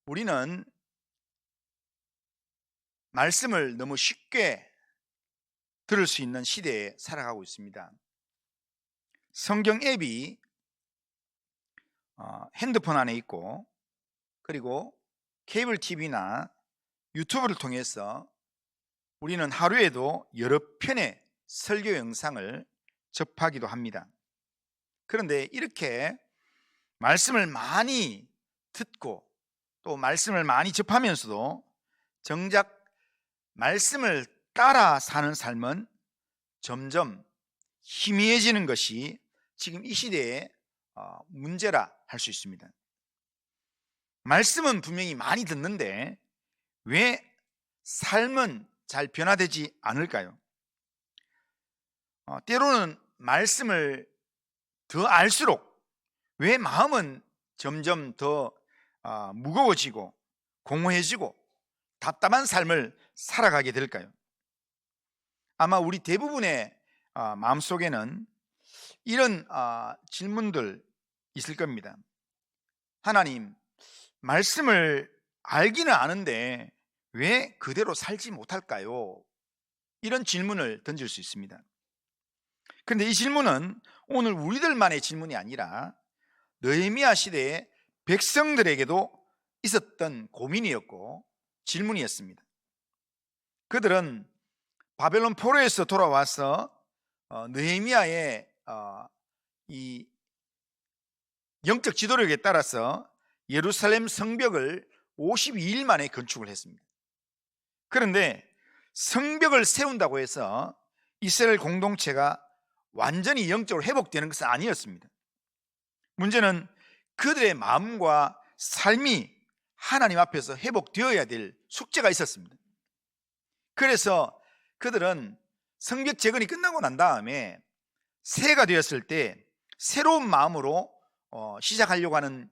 우리는 말씀을 너무 쉽게 들을 수 있는 시대에 살아가고 있습니다. 성경 앱이 핸드폰 안에 있고, 그리고 케이블 TV나 유튜브를 통해서 우리는 하루에도 여러 편의 설교 영상을 접하기도 합니다. 그런데 이렇게 말씀을 많이 듣고 또 말씀을 많이 접하면서도 정작 말씀을 따라 사는 삶은 점점 희미해지는 것이 지금 이 시대의 문제라 할 수 있습니다. 말씀은 분명히 많이 듣는데 왜 삶은 잘 변화되지 않을까요? 때로는 말씀을 더 알수록 왜 마음은 점점 더 무거워지고 공허해지고 답답한 삶을 살아가게 될까요? 아마 우리 대부분의 마음속에는 이런 질문들 있을 겁니다. 하나님, 말씀을 알기는 아는데 왜 그대로 살지 못할까요? 이런 질문을 던질 수 있습니다. 그런데 이 질문은 오늘 우리들만의 질문이 아니라 느헤미야 시대의 백성들에게도 있었던 고민이었고 질문이었습니다. 그들은 바벨론 포로에서 돌아와서 느헤미야의 이 영적 지도력에 따라서 예루살렘 성벽을 52일 만에 건축을 했습니다. 그런데 성벽을 세운다고 해서 이스라엘 공동체가 완전히 영적으로 회복되는 것은 아니었습니다. 문제는 그들의 마음과 삶이 하나님 앞에서 회복되어야 될 숙제가 있었습니다. 그래서 그들은 성벽 재건이 끝나고 난 다음에 새해가 되었을 때 새로운 마음으로 시작하려고 하는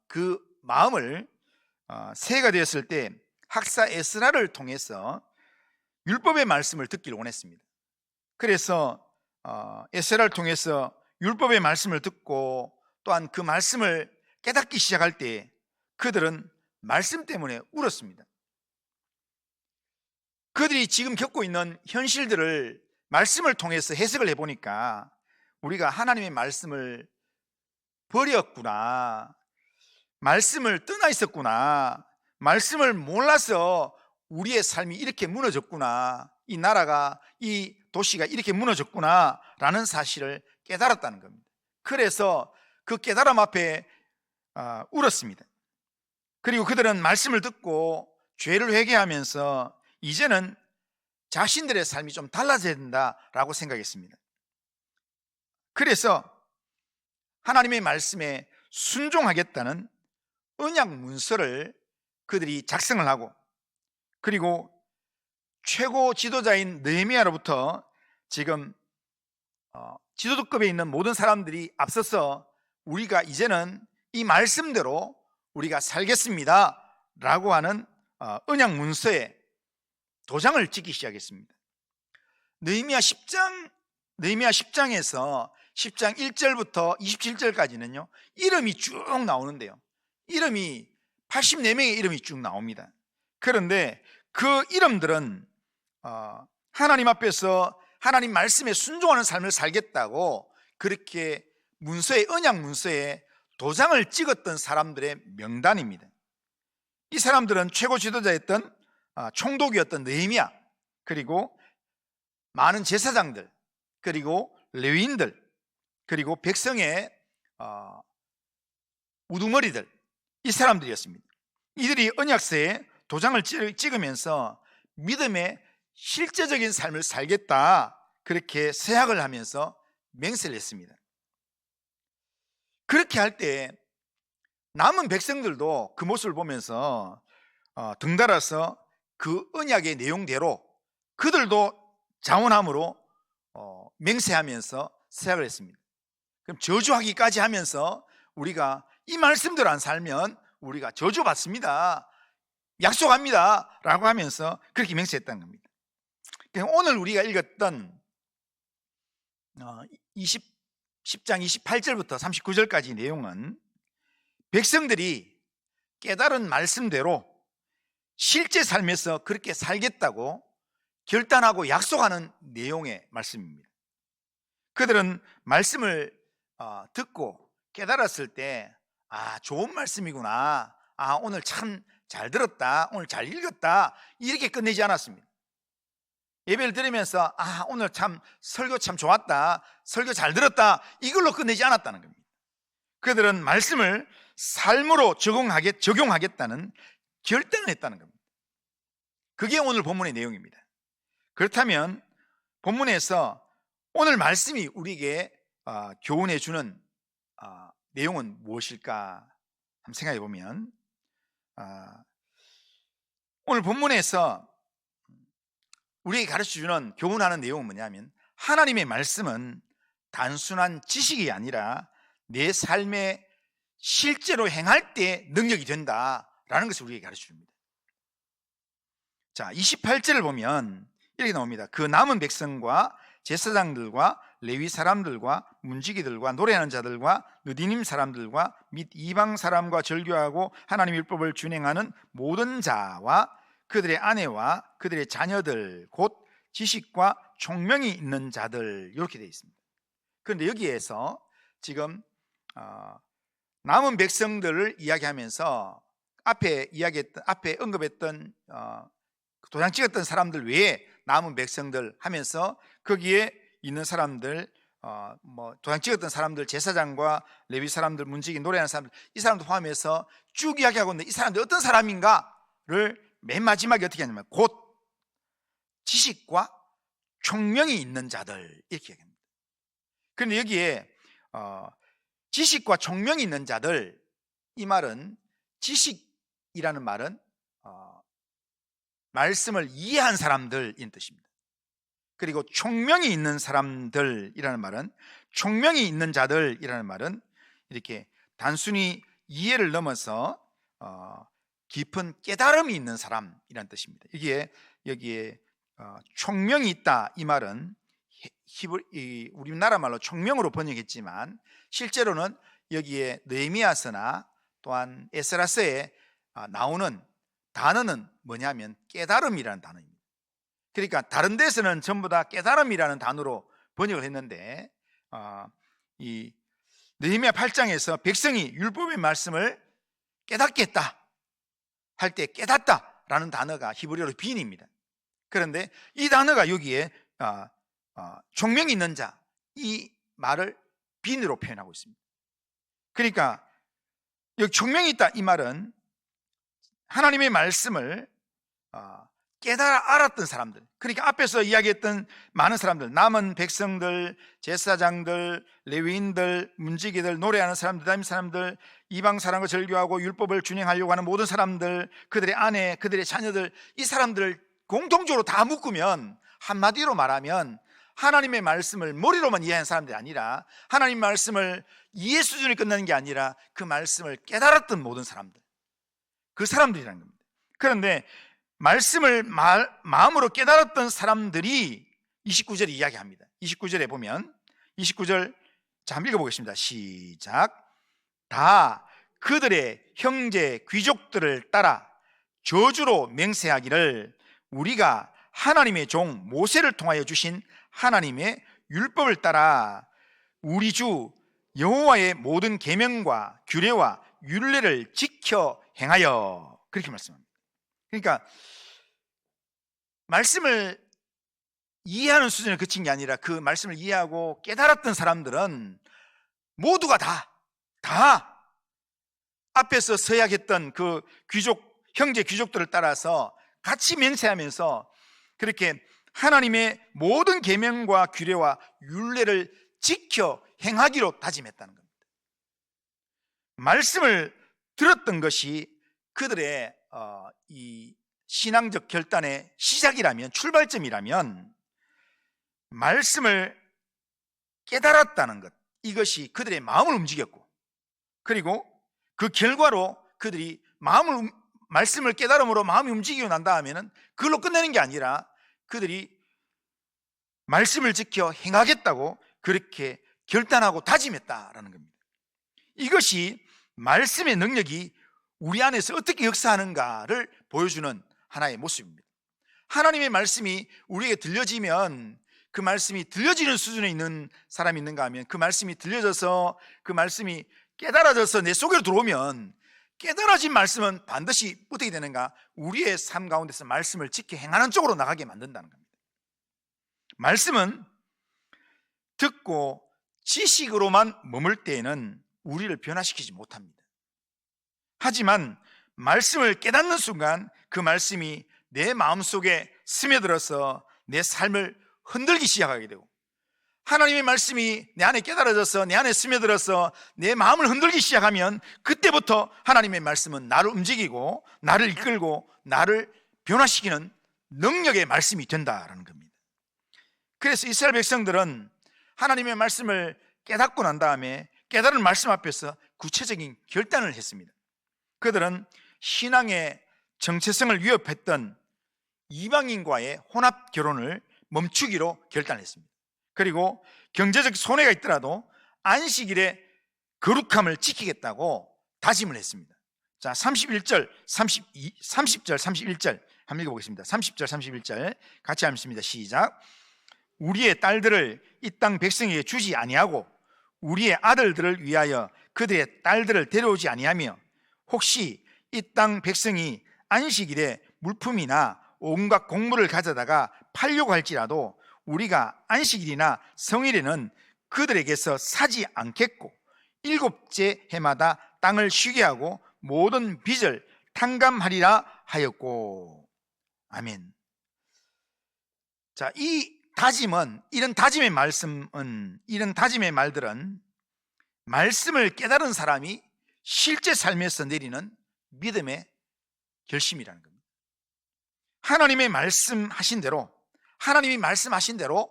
그 마음을 새해가 되었을 때 학사 에스라를 통해서 율법의 말씀을 듣기를 원했습니다. 그래서 에스라를 통해서 율법의 말씀을 듣고 또한 그 말씀을 깨닫기 시작할 때 그들은 말씀 때문에 울었습니다. 그들이 지금 겪고 있는 현실들을 말씀을 통해서 해석을 해보니까 우리가 하나님의 말씀을 버렸구나, 말씀을 떠나 있었구나, 말씀을 몰라서 우리의 삶이 이렇게 무너졌구나, 이 나라가, 이 도시가 이렇게 무너졌구나 라는 사실을 깨달았다는 겁니다. 그래서 그 깨달음 앞에 울었습니다. 그리고 그들은 말씀을 듣고 죄를 회개하면서 이제는 자신들의 삶이 좀 달라져야 된다라고 생각했습니다. 그래서 하나님의 말씀에 순종하겠다는 언약 문서를 그들이 작성을 하고, 그리고 최고 지도자인 느헤미야로부터 지금 지도급에 있는 모든 사람들이 앞서서 우리가 이제는 이 말씀대로 우리가 살겠습니다 라고 하는 언약 문서에 도장을 찍기 시작했습니다. 느헤미야 10장에서 10장 1절부터 27절까지는요 이름이 쭉 나오는데요, 이름이 84명의 이름이 쭉 나옵니다. 그런데 그 이름들은 하나님 앞에서 하나님 말씀에 순종하는 삶을 살겠다고 그렇게 문서에, 언약 문서에 도장을 찍었던 사람들의 명단입니다. 이 사람들은 최고 지도자였던 총독이었던 느헤미야, 그리고 많은 제사장들, 그리고 레위인들, 그리고 백성의 우두머리들, 이 사람들이었습니다. 이들이 언약서에 도장을 찍으면서 믿음의 실제적인 삶을 살겠다 그렇게 서약을 하면서 맹세를 했습니다. 그렇게 할 때 남은 백성들도 그 모습을 보면서 등달아서 그 언약의 내용대로 그들도 자원함으로 맹세하면서 서약을 했습니다. 그럼 저주하기까지 하면서 우리가 이 말씀대로 안 살면 우리가 저주받습니다, 약속합니다 라고 하면서 그렇게 맹세했다는 겁니다. 오늘 우리가 읽었던 10장 28절부터 39절까지 내용은 백성들이 깨달은 말씀대로 실제 삶에서 그렇게 살겠다고 결단하고 약속하는 내용의 말씀입니다. 그들은 말씀을 듣고 깨달았을 때 좋은 말씀이구나, 오늘 참 잘 들었다, 오늘 잘 읽었다, 이렇게 끝내지 않았습니다. 예배를 드리면서 오늘 참 설교 참 좋았다, 설교 잘 들었다, 이걸로 끝내지 않았다는 겁니다. 그들은 말씀을 삶으로 적용하겠다는 결단을 했다는 겁니다. 그게 오늘 본문의 내용입니다. 그렇다면 본문에서 오늘 말씀이 우리에게 교훈해 주는 내용은 무엇일까 한번 생각해 보면, 오늘 본문에서 우리에게 가르쳐주는 교훈하는 내용은 뭐냐면, 하나님의 말씀은 단순한 지식이 아니라 내 삶에 실제로 행할 때 능력이 된다라는 것을 우리에게 가르쳐줍니다. 자, 28절을 보면 이렇게 나옵니다. 그 남은 백성과 제사장들과 레위 사람들과 문지기들과 노래하는 자들과 느디님 사람들과 및 이방 사람과 절교하고 하나님의 율법을 준행하는 모든 자와 그들의 아내와 그들의 자녀들 곧 지식과 총명이 있는 자들, 이렇게 되어 있습니다. 그런데 여기에서 지금 남은 백성들을 이야기하면서 앞에 언급했던 도장 찍었던 사람들 외에 남은 백성들 하면서 거기에 있는 사람들, 도장 찍었던 사람들, 제사장과 레위 사람들, 문지기, 노래하는 사람들, 이 사람들 포함해서 쭉 이야기하고 있는데, 이 사람들이 어떤 사람인가를 맨 마지막에 어떻게 하냐면 곧 지식과 총명이 있는 자들, 이렇게 얘기합니다. 그런데 여기에 지식과 총명이 있는 자들, 이 말은, 지식이라는 말은 말씀을 이해한 사람들 이런 뜻입니다. 그리고 총명이 있는 사람들이라는 말은, 총명이 있는 자들이라는 말은 이렇게 단순히 이해를 넘어서 깊은 깨달음이 있는 사람이라는 뜻입니다. 여기에 총명이 있다, 이 말은 우리나라 말로 총명으로 번역했지만 실제로는 여기에 느헤미야서나 또한 에스라서에 나오는 단어는 뭐냐면 깨달음이라는 단어입니다. 그러니까 다른 데서는 전부 다 깨달음이라는 단어로 번역을 했는데, 이 느헤미야 8장에서 백성이 율법의 말씀을 깨닫겠다 할 때 깨닫다라는 단어가 히브리어로 빈입니다. 그런데 이 단어가 여기에 총명이 있는 자, 이 말을 빈으로 표현하고 있습니다. 그러니까 여기 총명이 있다, 이 말은 하나님의 말씀을 깨달아 알았던 사람들, 그러니까 앞에서 이야기했던 많은 사람들, 남은 백성들, 제사장들, 레위인들, 문지기들, 노래하는 사람들, 다임 사람들, 이방 사람과 절교하고 율법을 준행하려고 하는 모든 사람들, 그들의 아내, 그들의 자녀들, 이 사람들을 공통적으로 다 묶으면, 한마디로 말하면 하나님의 말씀을 머리로만 이해한 사람들이 아니라, 하나님 말씀을 이해 수준에 끝나는 게 아니라 그 말씀을 깨달았던 모든 사람들, 그 사람들이라는 겁니다. 그런데 말씀을 마음으로 깨달았던 사람들이 29절에 이야기합니다. 29절에 보면, 29절 자, 한번 읽어보겠습니다. 시작. 다 그들의 형제 귀족들을 따라 저주로 맹세하기를, 우리가 하나님의 종 모세를 통하여 주신 하나님의 율법을 따라 우리 주 여호와의 모든 계명과 규례와 율례를 지켜 행하여, 그렇게 말씀합니다. 그러니까 말씀을 이해하는 수준에 그친 게 아니라 그 말씀을 이해하고 깨달았던 사람들은 모두가 다 앞에서 서약했던 그 형제 귀족들을 따라서 같이 맹세하면서 그렇게 하나님의 모든 계명과 규례와 율례를 지켜 행하기로 다짐했다는 겁니다. 말씀을 들었던 것이 그들의 이 신앙적 결단의 시작이라면, 출발점이라면, 말씀을 깨달았다는 것, 이것이 그들의 마음을 움직였고, 그리고 그 결과로 그들이 말씀을 깨달음으로 마음이 움직이고 난 다음에는 그걸로 끝내는 게 아니라 그들이 말씀을 지켜 행하겠다고 그렇게 결단하고 다짐했다라는 겁니다. 이것이 말씀의 능력이 우리 안에서 어떻게 역사하는가를 보여주는 하나의 모습입니다. 하나님의 말씀이 우리에게 들려지면 그 말씀이 들려지는 수준에 있는 사람이 있는가 하면, 그 말씀이 들려져서 그 말씀이 깨달아져서 내 속으로 들어오면, 깨달아진 말씀은 반드시 어떻게 되는가? 우리의 삶 가운데서 말씀을 지켜 행하는 쪽으로 나가게 만든다는 겁니다. 말씀은 듣고 지식으로만 머물 때에는 우리를 변화시키지 못합니다. 하지만 말씀을 깨닫는 순간 그 말씀이 내 마음속에 스며들어서 내 삶을 흔들기 시작하게 되고, 하나님의 말씀이 내 안에 깨달아져서 내 안에 스며들어서 내 마음을 흔들기 시작하면, 그때부터 하나님의 말씀은 나를 움직이고 나를 이끌고 나를 변화시키는 능력의 말씀이 된다라는 겁니다. 그래서 이스라엘 백성들은 하나님의 말씀을 깨닫고 난 다음에 깨달은 말씀 앞에서 구체적인 결단을 했습니다. 그들은 신앙의 정체성을 위협했던 이방인과의 혼합 결혼을 멈추기로 결단했습니다. 그리고 경제적 손해가 있더라도 안식일의 거룩함을 지키겠다고 다짐을 했습니다. 자, 30절, 31절 한번 읽어보겠습니다. 30절, 31절 같이 읽습니다. 시작. 우리의 딸들을 이 땅 백성에게 주지 아니하고 우리의 아들들을 위하여 그들의 딸들을 데려오지 아니하며, 혹시 이 땅 백성이 안식일에 물품이나 온갖 곡물을 가져다가 팔려고 할지라도 우리가 안식일이나 성일에는 그들에게서 사지 않겠고, 7째 해마다 땅을 쉬게 하고 모든 빚을 탕감하리라 하였고. 아멘. 자, 이 다짐은, 이런 다짐의 말들은 말씀을 깨달은 사람이 실제 삶에서 내리는 믿음의 결심이라는 겁니다. 하나님이 말씀하신 대로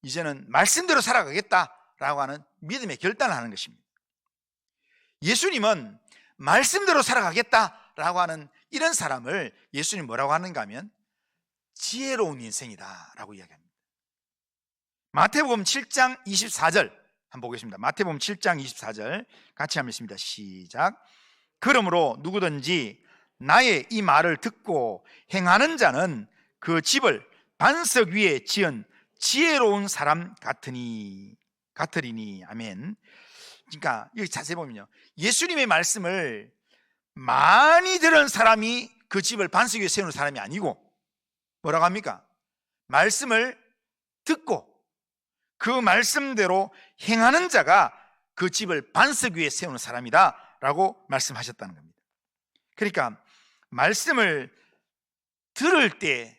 이제는 말씀대로 살아가겠다라고 하는 믿음의 결단을 하는 것입니다. 예수님은 말씀대로 살아가겠다라고 하는 이런 사람을 예수님 뭐라고 하는가 하면 지혜로운 인생이다라고 이야기합니다. 마태복음 7장 24절 한번 보겠습니다. 마태복음 7장 24절 같이 한번 읽습니다. 시작. 그러므로 누구든지 나의 이 말을 듣고 행하는 자는 그 집을 반석 위에 지은 지혜로운 사람 같으리니. 아멘. 그러니까 여기 자세히 보면요, 예수님의 말씀을 많이 들은 사람이 그 집을 반석 위에 세우는 사람이 아니고, 뭐라고 합니까? 말씀을 듣고 그 말씀대로 행하는 자가 그 집을 반석 위에 세우는 사람이다 라고 말씀하셨다는 겁니다. 그러니까 말씀을 들을 때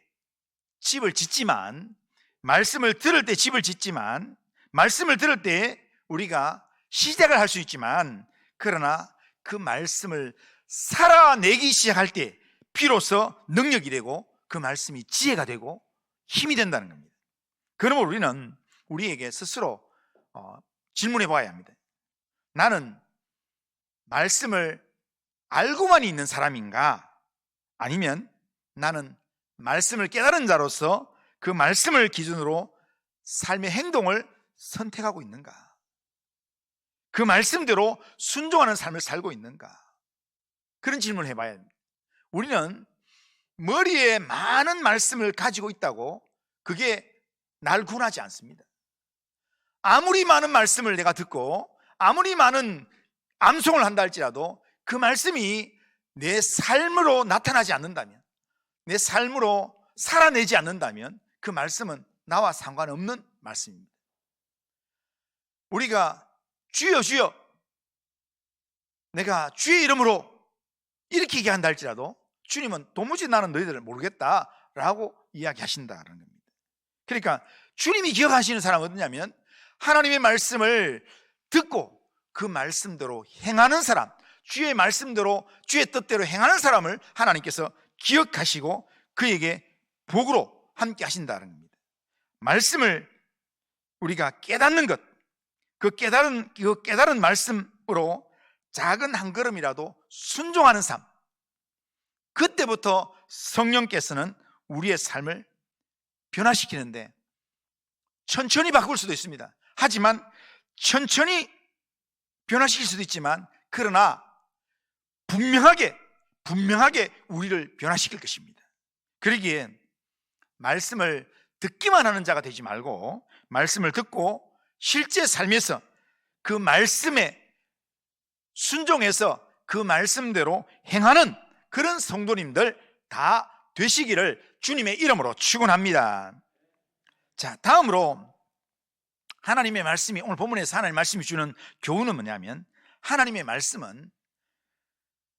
집을 짓지만, 말씀을 들을 때 우리가 시작을 할 수 있지만, 그러나 그 말씀을 살아내기 시작할 때 비로소 능력이 되고 그 말씀이 지혜가 되고 힘이 된다는 겁니다. 그러므로 우리는 우리에게 스스로 질문해 봐야 합니다. 나는 말씀을 알고만 있는 사람인가? 아니면 나는 말씀을 깨달은 자로서 그 말씀을 기준으로 삶의 행동을 선택하고 있는가? 그 말씀대로 순종하는 삶을 살고 있는가? 그런 질문을 해봐야 합니다. 우리는 머리에 많은 말씀을 가지고 있다고 그게 날 구원하지 않습니다. 아무리 많은 말씀을 내가 듣고 아무리 많은 암송을 한다 할지라도 그 말씀이 내 삶으로 나타나지 않는다면, 내 삶으로 살아내지 않는다면 그 말씀은 나와 상관없는 말씀입니다. 우리가 주여 주여, 내가 주의 이름으로 이렇게 얘기한다 할지라도 주님은 도무지 나는 너희들을 모르겠다라고 이야기하신다는 겁니다. 그러니까 주님이 기억하시는 사람은 어디냐면, 하나님의 말씀을 듣고 그 말씀대로 행하는 사람, 주의 말씀대로 주의 뜻대로 행하는 사람을 하나님께서 기억하시고 그에게 복으로 함께 하신다는 겁니다. 말씀을 우리가 깨닫는 것, 그 깨달은 말씀으로 작은 한 걸음이라도 순종하는 삶, 그때부터 성령께서는 우리의 삶을 변화시키는데, 천천히 바꿀 수도 있습니다. 하지만 천천히 변화시킬 수도 있지만, 그러나 분명하게 우리를 변화시킬 것입니다. 그러기에 말씀을 듣기만 하는 자가 되지 말고 말씀을 듣고 실제 삶에서 그 말씀에 순종해서 그 말씀대로 행하는 그런 성도님들 다 되시기를 주님의 이름으로 축원합니다. 자, 다음으로 하나님의 말씀이, 오늘 본문에서 하나님의 말씀이 주는 교훈은 뭐냐면, 하나님의 말씀은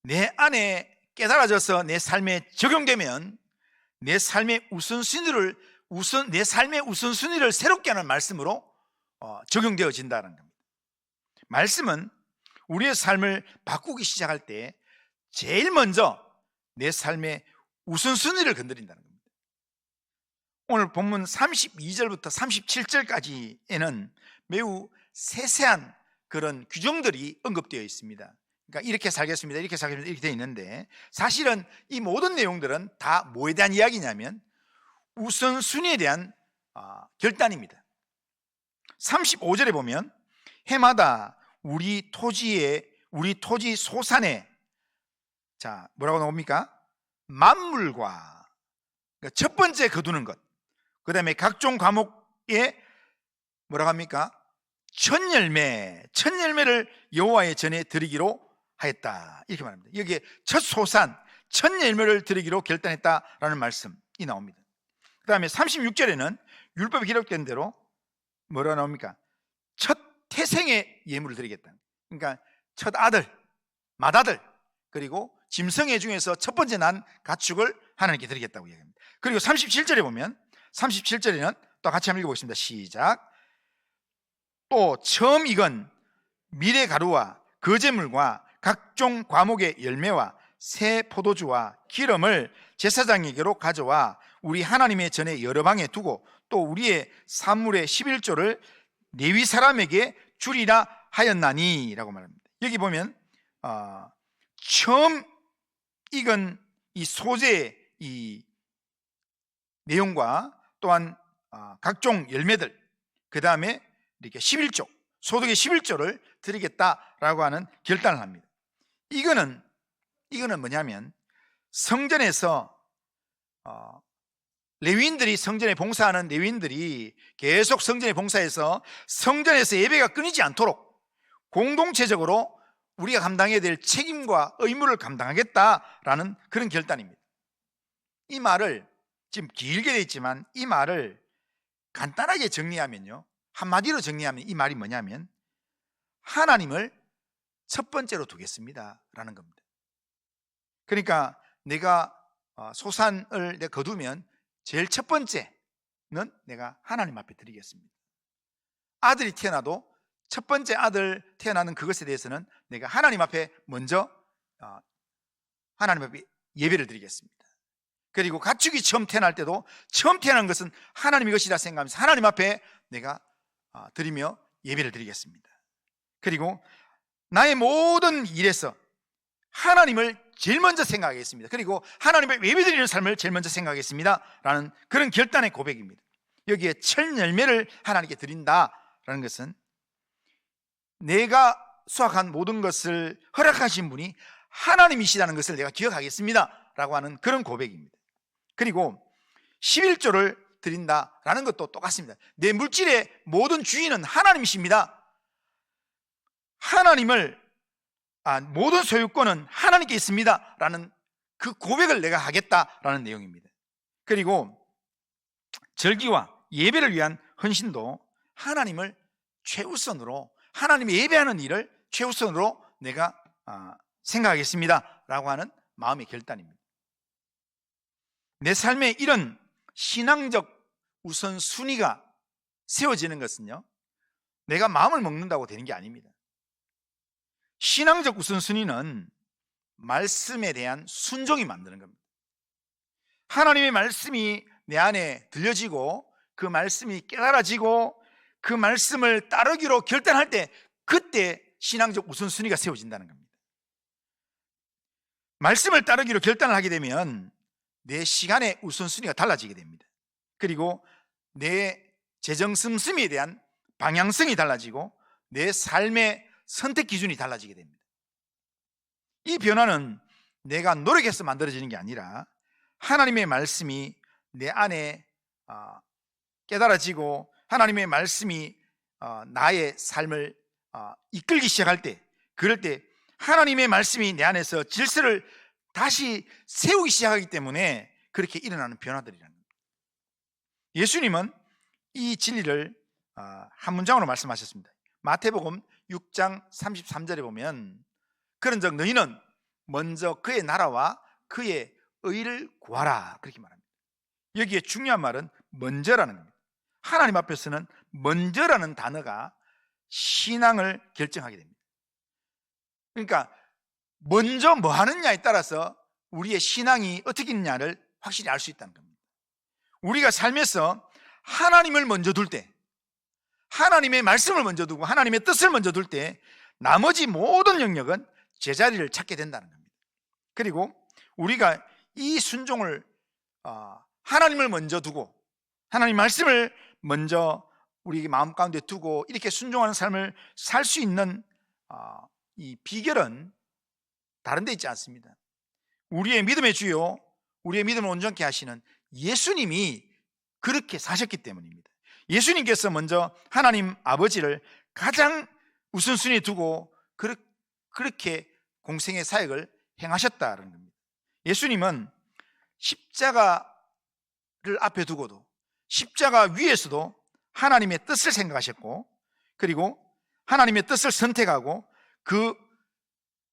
내 안에 깨달아져서 내 삶에 적용되면 내 삶의 우선순위를 새롭게 하는 말씀으로 적용되어진다는 겁니다. 말씀은 우리의 삶을 바꾸기 시작할 때 제일 먼저 내 삶의 우선순위를 건드린다는 겁니다. 오늘 본문 32절부터 37절까지에는 매우 세세한 그런 규정들이 언급되어 있습니다. 그러니까 이렇게 살겠습니다, 이렇게 살겠습니다, 이렇게 되어 있는데, 사실은 이 모든 내용들은 다 뭐에 대한 이야기냐면 우선순위에 대한 결단입니다. 35절에 보면 해마다 우리 토지 소산에, 자, 뭐라고 나옵니까? 만물과, 그러니까 첫 번째 거두는 것, 그 다음에 각종 과목에 뭐라고 합니까? 첫 열매를 여호와의 전에 드리기로 하였다, 이렇게 말합니다. 여기에 첫 소산, 첫 열매를 드리기로 결단했다라는 말씀이 나옵니다. 그 다음에 36절에는 율법에 기록된 대로 뭐라고 나옵니까? 첫 태생의 예물을 드리겠다. 그러니까 첫 아들, 맏아들, 그리고 짐승의 중에서 첫 번째 난 가축을 하나님께 드리겠다고 얘기합니다. 그리고 37절에 보면, 37절에는 또 같이 한번 읽어보겠습니다. 시작. 또 처음 익은 미래 가루와 거제물과 각종 과목의 열매와 새 포도주와 기름을 제사장에게로 가져와 우리 하나님의 전에 여러 방에 두고 또 우리의 산물의 11조를 레위 사람에게 주리라 하였나니 라고 말합니다. 여기 보면 처음 익은 이 소재의 이 내용과 또한 각종 열매들, 그 다음에 이렇게 11조, 소득의 11조를 드리겠다라고 하는 결단을 합니다. 이거는 뭐냐면, 성전에서 레위인들이, 성전에 봉사하는 레위인들이 계속 성전에 봉사해서 성전에서 예배가 끊이지 않도록 공동체적으로 우리가 감당해야 될 책임과 의무를 감당하겠다라는 그런 결단입니다. 이 말을, 지금 길게 되어 있지만 이 말을 간단하게 정리하면요, 한마디로 정리하면 이 말이 뭐냐면, 하나님을 첫 번째로 두겠습니다 라는 겁니다. 그러니까 내가 소산을 내가 거두면 제일 첫 번째는 내가 하나님 앞에 드리겠습니다. 아들이 태어나도 첫 번째 아들 태어나는 그것에 대해서는 내가 하나님 앞에 먼저 하나님 앞에 예배를 드리겠습니다. 그리고 가축이 처음 태어날 때도 처음 태어난 것은 하나님의 것이라 생각하면서 하나님 앞에 내가 드리며 예배를 드리겠습니다. 그리고 나의 모든 일에서 하나님을 제일 먼저 생각하겠습니다. 그리고 하나님의 예배드리는 삶을 제일 먼저 생각하겠습니다 라는 그런 결단의 고백입니다. 여기에 첫 열매를 하나님께 드린다라는 것은 내가 수확한 모든 것을 허락하신 분이 하나님이시라는 것을 내가 기억하겠습니다 라고 하는 그런 고백입니다. 그리고 11조를 드린다라는 것도 똑같습니다. 내 물질의 모든 주인은 하나님이십니다. 모든 소유권은 하나님께 있습니다 라는 그 고백을 내가 하겠다라는 내용입니다. 그리고 절기와 예배를 위한 헌신도 하나님을 최우선으로, 하나님이 예배하는 일을 최우선으로 내가 생각하겠습니다 라고 하는 마음의 결단입니다. 내 삶에 이런 신앙적 우선순위가 세워지는 것은요, 내가 마음을 먹는다고 되는 게 아닙니다. 신앙적 우선순위는 말씀에 대한 순종이 만드는 겁니다. 하나님의 말씀이 내 안에 들려지고 그 말씀이 깨달아지고 그 말씀을 따르기로 결단할 때, 그때 신앙적 우선순위가 세워진다는 겁니다. 말씀을 따르기로 결단을 하게 되면 내 시간의 우선순위가 달라지게 됩니다. 그리고 내 재정 씀씀이에 대한 방향성이 달라지고 내 삶의 선택 기준이 달라지게 됩니다. 이 변화는 내가 노력해서 만들어지는 게 아니라 하나님의 말씀이 내 안에 깨달아지고 하나님의 말씀이 나의 삶을 이끌기 시작할 때, 그럴 때 하나님의 말씀이 내 안에서 질서를 다시 세우기 시작하기 때문에 그렇게 일어나는 변화들이라는 겁니다. 예수님은 이 진리를 한 문장으로 말씀하셨습니다. 마태복음 6장 33절에 보면 그런즉 너희는 먼저 그의 나라와 그의 의를 구하라, 그렇게 말합니다. 여기에 중요한 말은 먼저라는 겁니다. 하나님 앞에서는 먼저라는 단어가 신앙을 결정하게 됩니다. 그러니까 먼저 뭐 하느냐에 따라서 우리의 신앙이 어떻게 있느냐를 확실히 알 수 있다는 겁니다. 우리가 삶에서 하나님을 먼저 둘 때, 하나님의 말씀을 먼저 두고 하나님의 뜻을 먼저 둘 때 나머지 모든 영역은 제자리를 찾게 된다는 겁니다. 그리고 우리가 이 순종을 하나님을 먼저 두고 하나님 말씀을 먼저 우리 마음 가운데 두고 이렇게 순종하는 삶을 살 수 있는 이 비결은 다른 데 있지 않습니다. 우리의 믿음의 주요, 우리의 믿음을 온전케 하시는 예수님이 그렇게 사셨기 때문입니다. 예수님께서 먼저 하나님 아버지를 가장 우선순위에 두고 그렇게 공생의 사역을 행하셨다는 겁니다. 예수님은 십자가를 앞에 두고도 십자가 위에서도 하나님의 뜻을 생각하셨고, 그리고 하나님의 뜻을 선택하고 그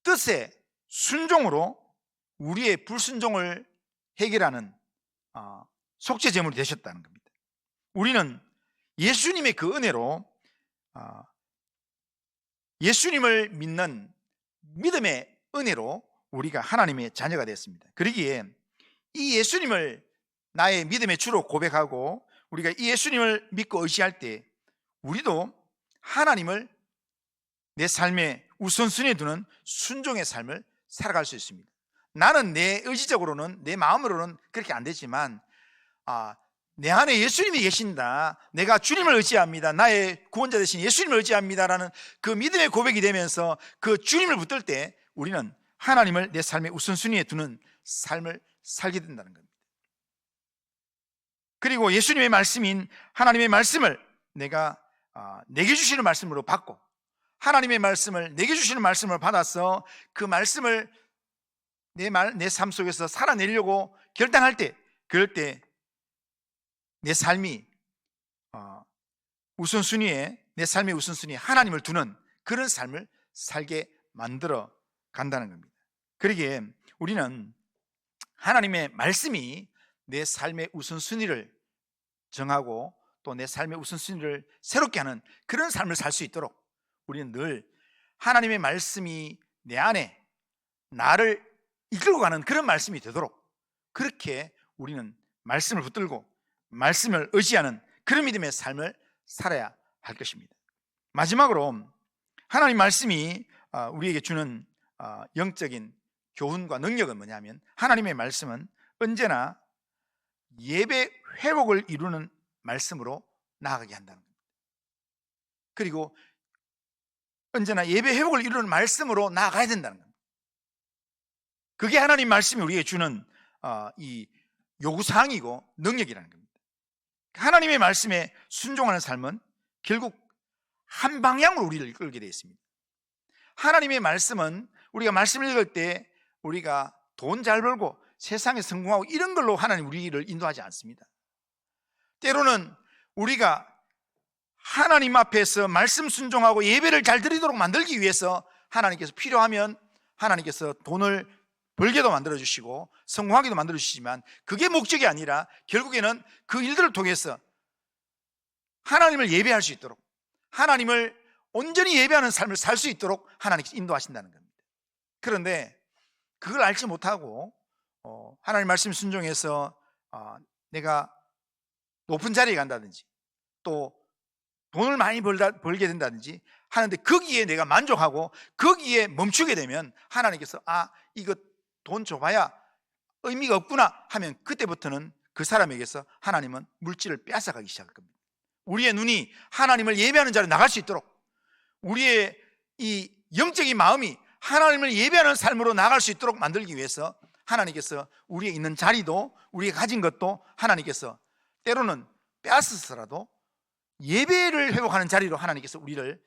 뜻에 순종으로 우리의 불순종을 해결하는 속죄제물이 되셨다는 겁니다. 우리는 예수님의 그 은혜로 예수님을 믿는 믿음의 은혜로 우리가 하나님의 자녀가 됐습니다. 그러기에 이 예수님을 나의 믿음의 주로 고백하고 우리가 이 예수님을 믿고 의지할 때 우리도 하나님을 내 삶의 우선순위에 두는 순종의 삶을 살아갈 수 있습니다. 나는 내 의지적으로는, 내 마음으로는 그렇게 안 되지만 내 안에 예수님이 계신다, 내가 주님을 의지합니다, 나의 구원자 되신 예수님을 의지합니다라는 그 믿음의 고백이 되면서 그 주님을 붙들 때 우리는 하나님을 내 삶의 우선순위에 두는 삶을 살게 된다는 겁니다. 그리고 예수님의 말씀인 하나님의 말씀을 내가 내게 주시는 말씀으로 받고 하나님의 말씀을 내게 주시는 말씀을 받아서 그 말씀을 내 삶 속에서 살아내려고 결단할 때, 그럴 때 내 삶이 내 삶의 우선순위에 하나님을 두는 그런 삶을 살게 만들어 간다는 겁니다. 그러기에 우리는 하나님의 말씀이 내 삶의 우선순위를 정하고 또 내 삶의 우선순위를 새롭게 하는 그런 삶을 살 수 있도록 우리는 늘 하나님의 말씀이 내 안에 나를 이끌고 가는 그런 말씀이 되도록 그렇게 우리는 말씀을 붙들고 말씀을 의지하는 그런 믿음의 삶을 살아야 할 것입니다. 마지막으로 하나님 말씀이 우리에게 주는 영적인 교훈과 능력은 뭐냐면, 하나님의 말씀은 언제나 예배 회복을 이루는 말씀으로 나아가게 한다는 겁니다. 그리고 언제나 예배 회복을 이루는 말씀으로 나아가야 된다는 겁니다. 그게 하나님 말씀이 우리에게 주는 이 요구사항이고 능력이라는 겁니다. 하나님의 말씀에 순종하는 삶은 결국 한 방향으로 우리를 이끌게 되어 있습니다. 하나님의 말씀은 우리가 말씀을 읽을 때 우리가 돈 잘 벌고 세상에 성공하고 이런 걸로 하나님 우리를 인도하지 않습니다. 때로는 우리가 하나님 앞에서 말씀 순종하고 예배를 잘 드리도록 만들기 위해서 하나님께서 필요하면 하나님께서 돈을 벌게도 만들어주시고 성공하게도 만들어주시지만 그게 목적이 아니라 결국에는 그 일들을 통해서 하나님을 예배할 수 있도록, 하나님을 온전히 예배하는 삶을 살 수 있도록 하나님께서 인도하신다는 겁니다. 그런데 그걸 알지 못하고 하나님 말씀 순종해서 내가 높은 자리에 간다든지 또 돈을 많이 벌게 된다든지 하는데 거기에 내가 만족하고 거기에 멈추게 되면 하나님께서 이거 돈 줘봐야 의미가 없구나 하면 그때부터는 그 사람에게서 하나님은 물질을 빼앗아가기 시작할 겁니다. 우리의 눈이 하나님을 예배하는 자리에 나갈 수 있도록, 우리의 이 영적인 마음이 하나님을 예배하는 삶으로 나갈 수 있도록 만들기 위해서 하나님께서 우리의 있는 자리도, 우리가 가진 것도 하나님께서 때로는 빼앗아서라도 예배를 회복하는 자리로 하나님께서 우리를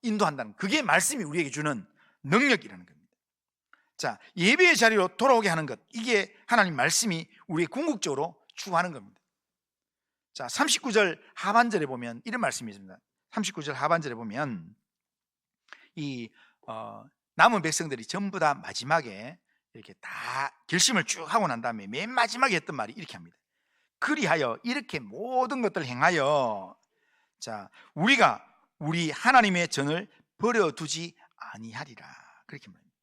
인도한다는, 그게 말씀이 우리에게 주는 능력이라는 겁니다. 자, 예배의 자리로 돌아오게 하는 것, 이게 하나님 말씀이 우리의 궁극적으로 추구하는 겁니다. 자, 39절 하반절에 보면 이런 말씀이 있습니다. 39절 하반절에 보면 이 남은 백성들이 전부 다 마지막에 이렇게 다 결심을 쭉 하고 난 다음에 맨 마지막에 했던 말이 이렇게 합니다. 그리하여 이렇게 모든 것들을 행하여, 자, 우리가 우리 하나님의 전을 버려두지 아니하리라, 그렇게 말합니다.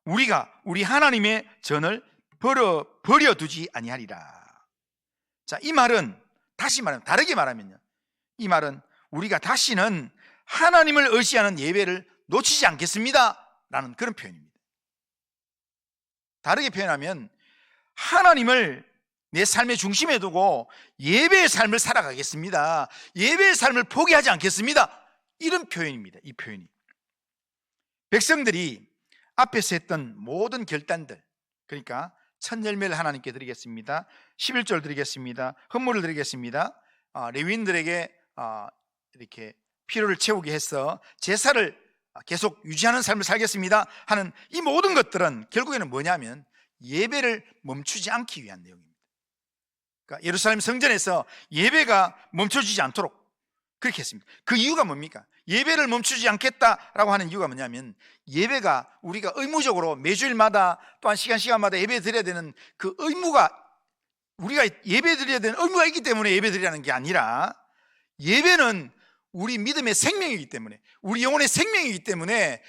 우리가 우리 하나님의 전을 버려두지 아니하리라. 자, 이 말은 다시 말하면, 다르게 말하면요, 이 말은 우리가 다시는 하나님을 의지하는 예배를 놓치지 않겠습니다 라는 그런 표현입니다. 다르게 표현하면 하나님을 내 삶의 중심에 두고 예배의 삶을 살아가겠습니다, 예배의 삶을 포기하지 않겠습니다, 이런 표현입니다. 이 표현이 백성들이 앞에서 했던 모든 결단들, 그러니까 첫 열매를 하나님께 드리겠습니다, 11절 드리겠습니다, 헌물을 드리겠습니다, 레위인들에게 이렇게 필요를 채우게 해서 제사를 계속 유지하는 삶을 살겠습니다 하는 이 모든 것들은 결국에는 뭐냐면 예배를 멈추지 않기 위한 내용입니다. 그러니까 예루살렘 성전에서 예배가 멈춰지지 않도록 그렇게 했습니다. 그 이유가 뭡니까? 예배를 멈추지 않겠다라고 하는 이유가 뭐냐면, 예배가 우리가 의무적으로 매주일마다 또한 시간마다 예배 드려야 되는 그 의무가, 우리가 예배 드려야 되는 의무가 있기 때문에 예배 드리라는 게 아니라, 예배는 우리 믿음의 생명이기 때문에, 우리 영혼의 생명이기 때문에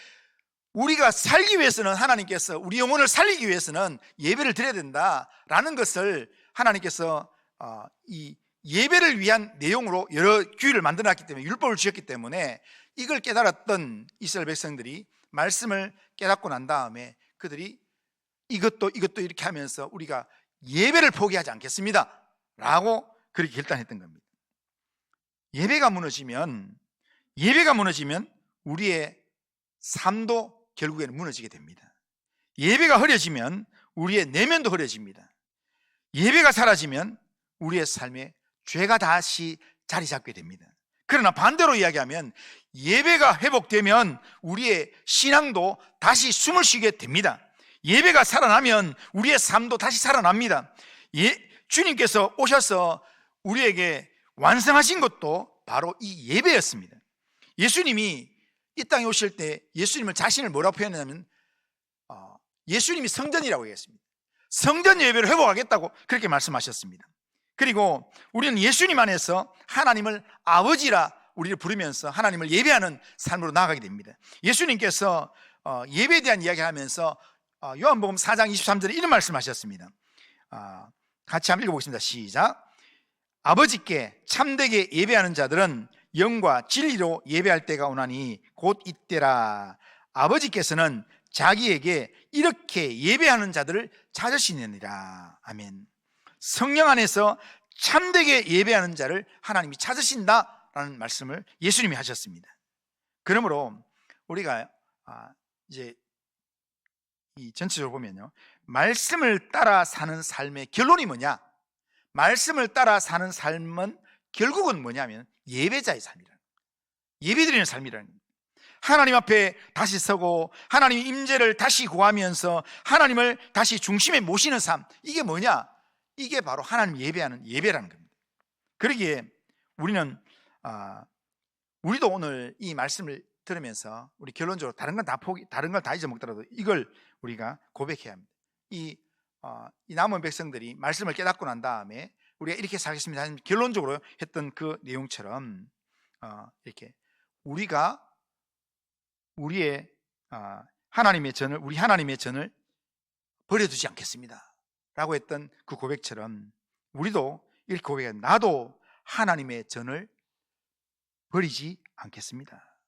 우리가 살기 위해서는, 하나님께서 우리 영혼을 살리기 위해서는 예배를 드려야 된다라는 것을 하나님께서 이 예배를 위한 내용으로 여러 규율을 만들어놨기 때문에, 율법을 주셨기 때문에 이걸 깨달았던 이스라엘 백성들이 말씀을 깨닫고 난 다음에 그들이 이것도 이렇게 하면서 우리가 예배를 포기하지 않겠습니다 라고 그렇게 결단했던 겁니다. 예배가 무너지면 우리의 삶도 결국에는 무너지게 됩니다. 예배가 흐려지면 우리의 내면도 흐려집니다. 예배가 사라지면 우리의 삶에 죄가 다시 자리 잡게 됩니다. 그러나 반대로 이야기하면 예배가 회복되면 우리의 신앙도 다시 숨을 쉬게 됩니다. 예배가 살아나면 우리의 삶도 다시 살아납니다. 주님께서 오셔서 우리에게 완성하신 것도 바로 이 예배였습니다. 예수님이 이 땅에 오실 때 예수님을 자신을 뭐라고 표현하냐면 예수님이 성전이라고 얘기했습니다. 성전 예배를 회복하겠다고 그렇게 말씀하셨습니다. 그리고 우리는 예수님 안에서 하나님을 아버지라 우리를 부르면서 하나님을 예배하는 삶으로 나아가게 됩니다. 예수님께서 예배에 대한 이야기를 하면서 요한복음 4장 23절에 이런 말씀하셨습니다. 같이 한번 읽어보겠습니다. 시작. 아버지께 참되게 예배하는 자들은 영과 진리로 예배할 때가 오나니 곧 이때라. 아버지께서는 자기에게 이렇게 예배하는 자들을 찾으시느니라. 아멘. 성령 안에서 참되게 예배하는 자를 하나님이 찾으신다라는 말씀을 예수님이 하셨습니다. 그러므로 우리가 이제 이 전체적으로 보면요, 말씀을 따라 사는 삶의 결론이 뭐냐? 말씀을 따라 사는 삶은 결국은 뭐냐면 예배자의 삶이라는, 예배드리는 삶이라는 겁니다. 하나님 앞에 다시 서고 하나님의 임재를 다시 구하면서 하나님을 다시 중심에 모시는 삶, 이게 뭐냐? 이게 바로 하나님 예배하는 예배라는 겁니다. 그러기에 우리도 오늘 이 말씀을 들으면서 우리 결론적으로 다른 걸 다 잊어먹더라도 이걸 우리가 고백해야 합니다. 이 남은 백성들이 말씀을 깨닫고 난 다음에 우리가 이렇게 살겠습니다 하는 결론적으로 했던 그 내용처럼 이렇게 우리가 우리 하나님의 전을 버려두지 않겠습니다 라고 했던 그 고백처럼 우리도 이렇게 고백해야, 나도 하나님의 전을 버리지 않겠습니다,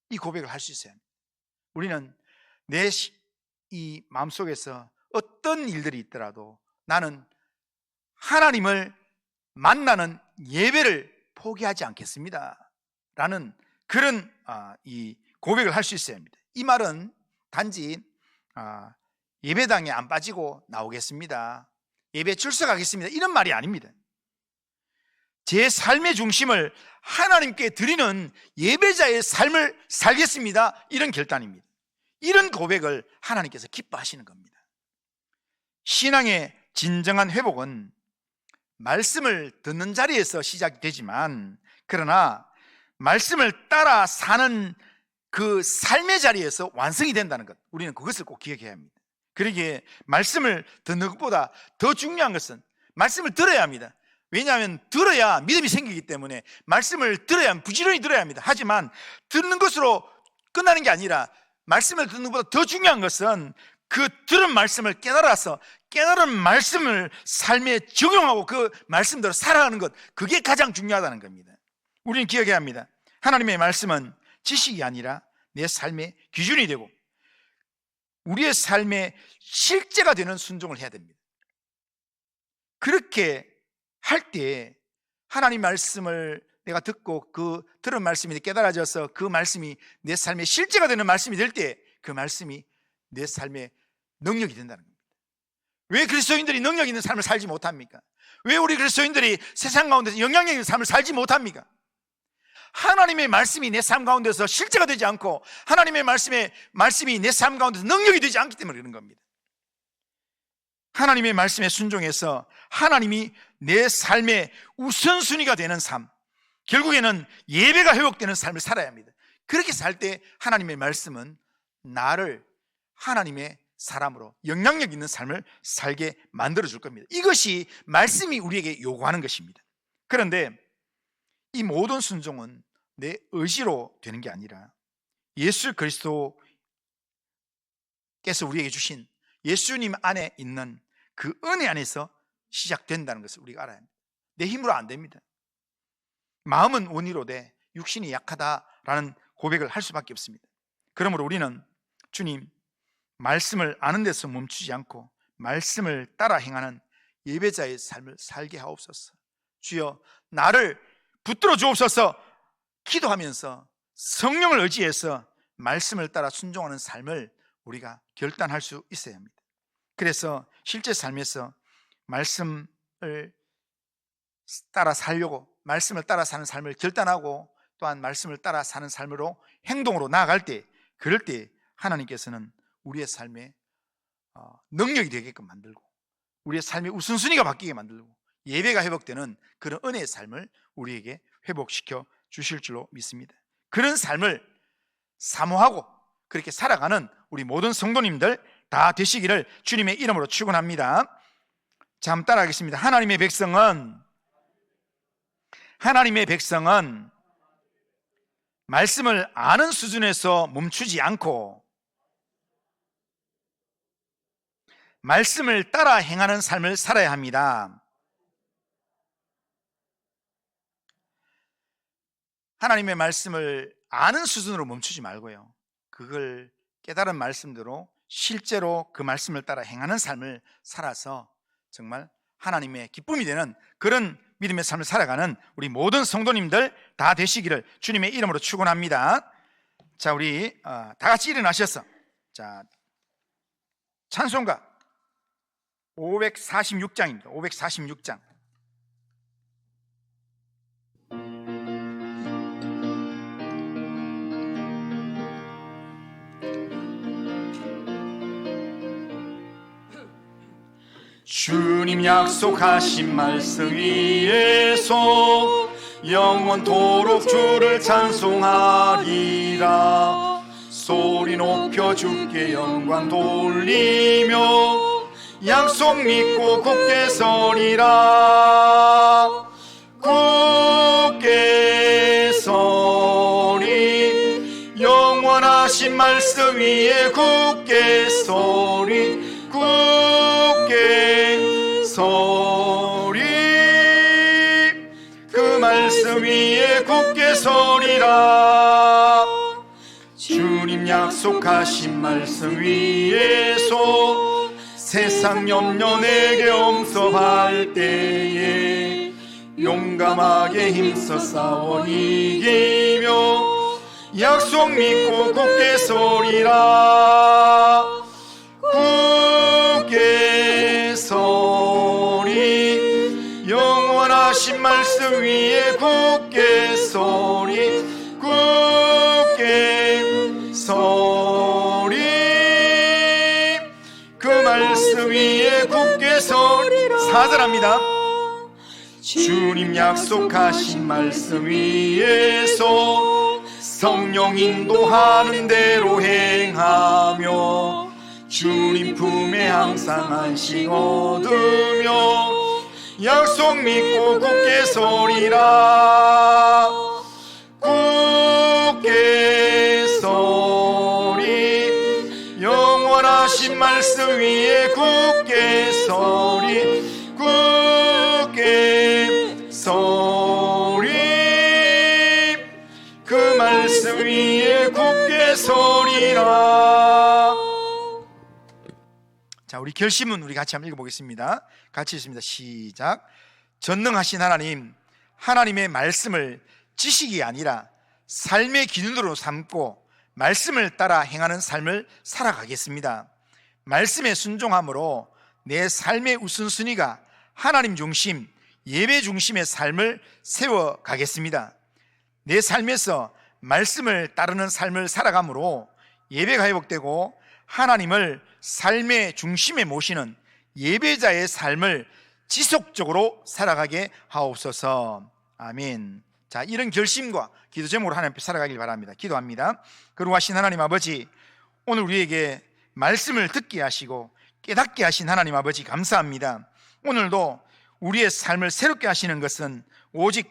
이 고백을 할 수 있어야 합니다. 우리는 이 마음속에서 어떤 일들이 있더라도 나는 하나님을 만나는 예배를 포기하지 않겠습니다 라는 그런 이 고백을 할 수 있어야 합니다. 이 말은 단지 예배당에 안 빠지고 나오겠습니다, 예배 출석하겠습니다, 이런 말이 아닙니다. 제 삶의 중심을 하나님께 드리는 예배자의 삶을 살겠습니다, 이런 결단입니다. 이런 고백을 하나님께서 기뻐하시는 겁니다. 신앙의 진정한 회복은 말씀을 듣는 자리에서 시작되지만, 그러나 말씀을 따라 사는 그 삶의 자리에서 완성이 된다는 것, 우리는 그것을 꼭 기억해야 합니다. 그러기에 말씀을 듣는 것보다 더 중요한 것은 말씀을 들어야 합니다. 왜냐하면 들어야 믿음이 생기기 때문에 말씀을 들어야, 부지런히 들어야 합니다. 하지만 듣는 것으로 끝나는 게 아니라 말씀을 듣는 것보다 더 중요한 것은 그 들은 말씀을 깨달아서 깨달은 말씀을 삶에 적용하고 그 말씀대로 살아가는 것, 그게 가장 중요하다는 겁니다. 우리는 기억해야 합니다. 하나님의 말씀은 지식이 아니라 내 삶의 기준이 되고 우리의 삶의 실제가 되는 순종을 해야 됩니다. 그렇게 할 때 하나님 말씀을 내가 듣고 그 들은 말씀이 깨달아져서 그 말씀이 내 삶의 실제가 되는 말씀이 될 때 그 말씀이 내 삶의 능력이 된다는 겁니다. 왜 그리스도인들이 능력 있는 삶을 살지 못합니까? 왜 우리 그리스도인들이 세상 가운데서 영향력 있는 삶을 살지 못합니까? 하나님의 말씀이 내 삶 가운데서 실제가 되지 않고 하나님의 말씀이 내 삶 가운데서 능력이 되지 않기 때문에 그런 겁니다. 하나님의 말씀에 순종해서 하나님이 내 삶의 우선순위가 되는 삶, 결국에는 예배가 회복되는 삶을 살아야 합니다. 그렇게 살 때 하나님의 말씀은 나를 하나님의 사람으로 영향력 있는 삶을 살게 만들어줄 겁니다. 이것이 말씀이 우리에게 요구하는 것입니다. 그런데 이 모든 순종은 내 의지로 되는 게 아니라 예수 그리스도께서 우리에게 주신 예수님 안에 있는 그 은혜 안에서 시작된다는 것을 우리가 알아야 합니다. 내 힘으로 안 됩니다. 마음은 원의로 돼 육신이 약하다라는 고백을 할 수밖에 없습니다. 그러므로 우리는 주님, 말씀을 아는 데서 멈추지 않고 말씀을 따라 행하는 예배자의 삶을 살게 하옵소서. 주여, 나를 붙들어 주옵소서. 기도하면서 성령을 의지해서 말씀을 따라 순종하는 삶을 우리가 결단할 수 있어야 합니다. 그래서 실제 삶에서 말씀을 따라 살려고, 말씀을 따라 사는 삶을 결단하고 또한 말씀을 따라 사는 삶으로 행동으로 나아갈 때, 그럴 때 하나님께서는 우리의 삶에 능력이 되게끔 만들고 우리의 삶의 우선순위가 바뀌게 만들고 예배가 회복되는 그런 은혜의 삶을 우리에게 회복시켜 주실 줄로 믿습니다. 그런 삶을 사모하고 그렇게 살아가는 우리 모든 성도님들 다 되시기를 주님의 이름으로 축원합니다. 자, 한번 따라하겠습니다. 하나님의 백성은 말씀을 아는 수준에서 멈추지 않고 말씀을 따라 행하는 삶을 살아야 합니다. 하나님의 말씀을 아는 수준으로 멈추지 말고요, 그걸 깨달은 말씀대로 실제로 그 말씀을 따라 행하는 삶을 살아서 정말 하나님의 기쁨이 되는 그런 믿음의 삶을 살아가는 우리 모든 성도님들 다 되시기를 주님의 이름으로 축원합니다. 자, 우리 다 같이 일어나셔서 자, 찬송가 546장입니다. 546장. 주님 약속하신 말씀 위에서 영원토록 주를 찬송하리라. 소리 높여 주께 영광 돌리며 약속 믿고 굳게 서리라. 굳게 서리, 영원하신 말씀 위에 굳게 서리. 굳게 서리, 그 말씀 위에 굳게 서리라. 주님 약속하신 말씀 위에서 세상 염려 내게 엄습할 때에 용감하게 힘써 싸워 이기며 약속 믿고 굳게 서리라. 굳게 서리. 영원하신 말씀 위에 굳게 서리. 굳게 서리. 그 말씀 위에 굳게 서리라. 4절합니다. 주님 약속하신 말씀 위에서 성령 인도하는 대로 행하며 주님 품에 항상 안식 얻으며 약속 믿고 굳게 서리라. 굳게 서리. 영원하신 말씀 위에 굳게 서리. 굳게 서리. 그 말씀 위에 굳게 서리라. 자, 우리 결심은 우리 같이 한번 읽어보겠습니다. 같이 읽습니다. 시작. 전능하신 하나님, 하나님의 말씀을 지식이 아니라 삶의 기준으로 삼고 말씀을 따라 행하는 삶을 살아가겠습니다. 말씀에 순종함으로 내 삶의 우선순위가 하나님 중심, 예배 중심의 삶을 세워가겠습니다. 내 삶에서 말씀을 따르는 삶을 살아감으로 예배가 회복되고 하나님을 삶의 중심에 모시는 예배자의 삶을 지속적으로 살아가게 하옵소서. 아멘. 자, 이런 결심과 기도 제목으로 하나님 앞에 살아가길 바랍니다. 기도합니다. 거룩하신 하나님 아버지, 오늘 우리에게 말씀을 듣게 하시고 깨닫게 하신 하나님 아버지 감사합니다. 오늘도 우리의 삶을 새롭게 하시는 것은 오직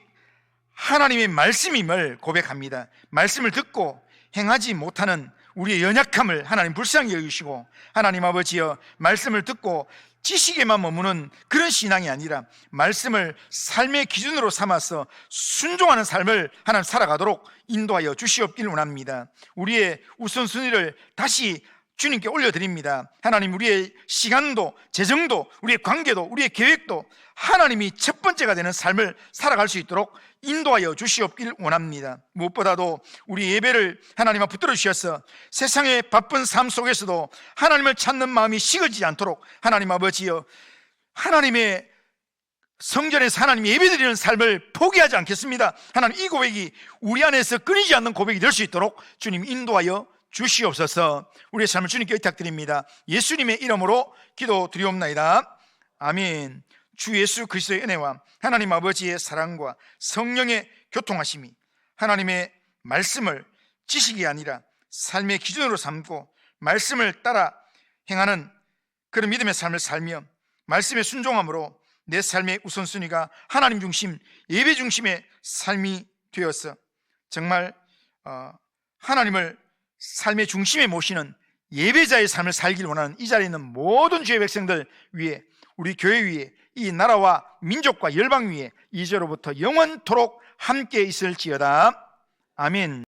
하나님의 말씀임을 고백합니다. 말씀을 듣고 행하지 못하는 우리의 연약함을 하나님 불쌍히 여기시고, 하나님 아버지여, 말씀을 듣고 지식에만 머무는 그런 신앙이 아니라 말씀을 삶의 기준으로 삼아서 순종하는 삶을 하나님 살아가도록 인도하여 주시옵길 원합니다. 우리의 우선순위를 다시 주님께 올려드립니다. 하나님, 우리의 시간도, 재정도, 우리의 관계도, 우리의 계획도 하나님이 첫 번째가 되는 삶을 살아갈 수 있도록 인도하여 주시옵길 원합니다. 무엇보다도 우리 예배를 하나님 앞에 붙들어 주셔서 세상의 바쁜 삶 속에서도 하나님을 찾는 마음이 식어지지 않도록 하나님 아버지여, 하나님의 성전에서 하나님 예배드리는 삶을 포기하지 않겠습니다. 하나님, 이 고백이 우리 안에서 끊이지 않는 고백이 될 수 있도록 주님 인도하여 주시옵소서. 우리의 삶을 주님께 의탁드립니다. 예수님의 이름으로 기도드리옵나이다. 아멘. 주 예수 그리스도의 은혜와 하나님 아버지의 사랑과 성령의 교통하심이 하나님의 말씀을 지식이 아니라 삶의 기준으로 삼고 말씀을 따라 행하는 그런 믿음의 삶을 살며 말씀에 순종함으로 내 삶의 우선순위가 하나님 중심, 예배 중심의 삶이 되어서 정말 하나님을 삶의 중심에 모시는 예배자의 삶을 살기를 원하는 이 자리에 있는 모든 주의 백성들 위에, 우리 교회 위에, 이 나라와 민족과 열방 위에 이제로부터 영원토록 함께 있을지어다. 아멘.